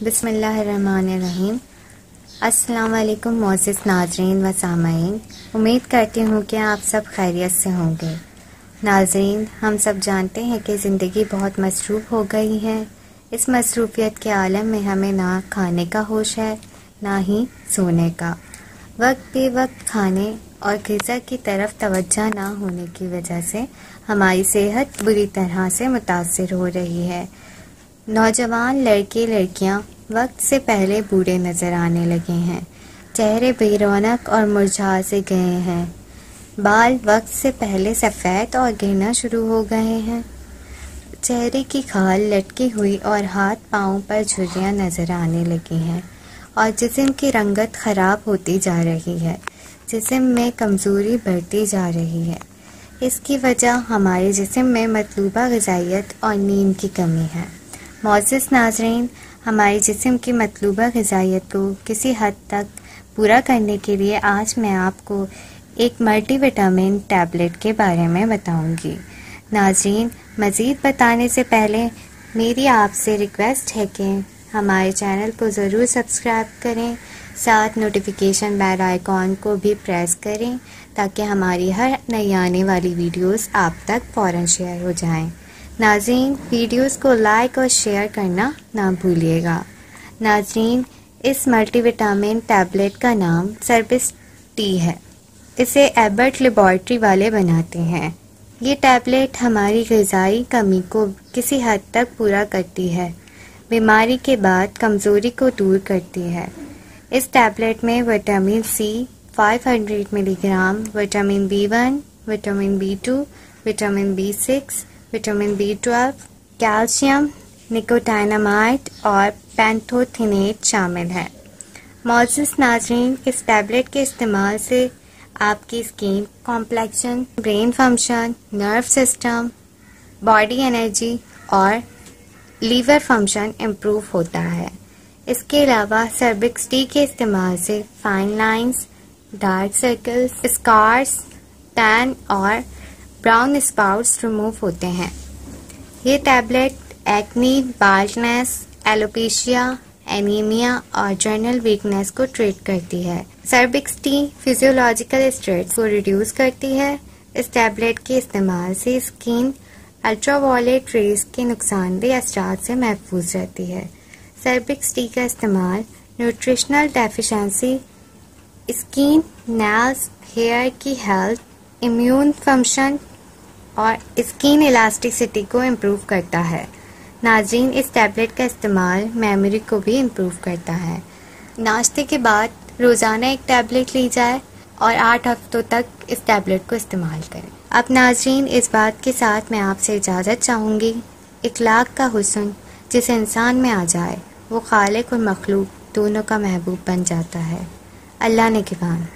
बिस्मिल्लाहिर्रहमानिर्रहीम। अस्सलाम वालेकुम मोअज़्ज़िज़ नाज़रीन व सामाईन। उम्मीद करती हूँ कि आप सब खैरियत से होंगे। नाज़रीन, हम सब जानते हैं कि ज़िंदगी बहुत मसरूफ़ हो गई है। इस मसरूफ़ियत के आलम में हमें ना खाने का होश है, ना ही सोने का। वक्त बे वक्त खाने और ग़िज़ा की तरफ तवज्जो ना होने की वजह से हमारी सेहत बुरी तरह से मुतासिर हो रही है। नौजवान लड़के लड़कियां वक्त से पहले बूढ़े नज़र आने लगे हैं। चेहरे बेरौनक और मुरझा से गए हैं। बाल वक्त से पहले सफ़ेद और गिरना शुरू हो गए हैं। चेहरे की खाल लटकी हुई और हाथ पाँव पर झुर्रियाँ नज़र आने लगी हैं और जिस्म की रंगत ख़राब होती जा रही है। जिस्म में कमज़ोरी बढ़ती जा रही है। इसकी वजह हमारे जिस्म में मतलूबा ग़िज़ाइयत और नींद की कमी है। मोअज़्ज़िज़ नाज़रीन, हमारे जिस्म की मतलूबा ग़िज़ाइयत को किसी हद तक पूरा करने के लिए आज मैं आपको एक मल्टीविटामिन टैबलेट के बारे में बताऊंगी। नाज़रीन, मज़ीद बताने से पहले मेरी आपसे रिक्वेस्ट है कि हमारे चैनल को ज़रूर सब्सक्राइब करें, साथ नोटिफिकेशन बेल आइकॉन को भी प्रेस करें ताकि हमारी हर नई आने वाली वीडियोस आप तक फ़ौरन शेयर हो जाएं। नाज़रीन, वीडियोस को लाइक और शेयर करना ना भूलिएगा। नाज़रीन, इस मल्टीविटामिन टैबलेट का नाम सर्बिस टी है। इसे एबर्ट लेबॉरेटरी वाले बनाते हैं। ये टैबलेट हमारी ग़िज़ाई कमी को किसी हद तक पूरा करती है, बीमारी के बाद कमज़ोरी को दूर करती है। इस टैबलेट में vitamin C 500 milligram, vitamin B1, vitamin B2, vitamin B6, vitamin B12, calcium, nicotinamide और पैंथोथिनेट शामिल है। मोअज़्ज़िज़ नाज़रीन, इस टैबलेट के इस्तेमाल से आपकी skin, complexion, brain function, nerve system, body energy और लीवर फंक्शन इम्प्रूव होता है। इसके अलावा सर्बिक्स टी के इस्तेमाल से fine lines, dark circles, scars, tan और ब्राउन स्पॉट्स रिमूव होते हैं। ये tablet acne, baldness, alopecia, anaemia और जनरल वीकनेस को ट्रीट करती है। सर्बिक्स टी फिजियोलॉजिकल स्ट्रेस को रिड्यूस करती है। इस टैबलेट के इस्तेमाल से स्किन अल्ट्रावायलेट रेज के नुकसानदेह असरात से महफूज रहती है। सर्बिक्स टी का इस्तेमाल nutritional deficiency, skin, nails, hair की हेल्थ, इम्यून फंक्शन और स्किन इलास्टिसिटी को इम्प्रूव करता है। नाज़रीन, इस टैबलेट का इस्तेमाल मेमोरी को भी इम्प्रूव करता है। नाश्ते के बाद रोज़ाना एक टैबलेट ली जाए और 8 हफ्तों तक इस टैबलेट को इस्तेमाल करें। अब नाज़रीन, इस बात के साथ मैं आपसे इजाज़त चाहूँगी। इखलाक का हुस्न जिस इंसान में आ जाए वो खालिक और मखलूक दोनों का महबूब बन जाता है। अल्लाह निगहबान।